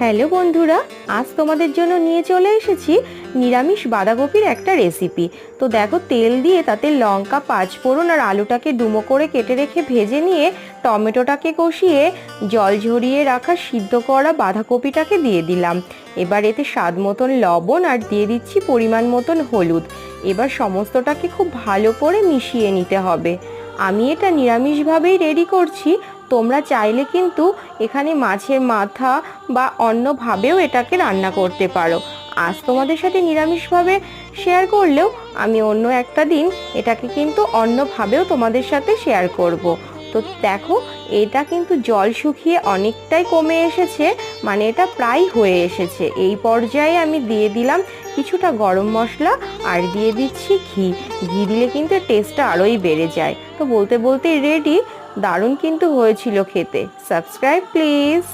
Hello বন্ধুরা, আজ তোমাদের জন্য নিয়ে চলে এসেছি নিরামিষ বাঁধাকপির একটা রেসিপি। তো দেখো, তেল দিয়ে তাতে লঙ্কা, পাঁচফোড়ন আর আলুটাকে ডুমো করে কেটে রেখে ভেজে নিয়ে টমেটোটাকে কষিয়ে জল ঝরিয়ে রাখা সিদ্ধ করা বাঁধাকপিটাকে দিয়ে দিলাম। এবার এতে স্বাদ মতন লবণ আর দিয়ে দিচ্ছি পরিমাণ মতন হলুদ। এবার সমস্তটাকে খুব ভালো করে মিশিয়ে নিতে হবে। আমি এটা নিরামিষভাবেই রেডি করছি, তোমরা চাইলে কিন্তু এখানে মাছের মাথা বা অন্যভাবেও এটাকে রান্না করতে পারো। আজ তোমাদের সাথে নিরামিষভাবে শেয়ার করলেও আমি অন্য একটা দিন এটাকে কিন্তু অন্যভাবেও তোমাদের সাথে শেয়ার করব। তো দেখো, এটা কিন্তু জল শুকিয়ে অনেকটাই কমে এসেছে, মানে এটা প্রায় হয়ে এসেছে। এই পর্যায়ে আমি দিয়ে দিলাম কিছুটা গরম মশলা আর দিয়ে দিচ্ছি ঘি। ঘি দিলে কিন্তু টেস্টটা আরোই বেড়ে যায়। তো বলতে বলতে রেডি। দারুণ কিন্তু হয়েছিল খেতে। Subscribe please.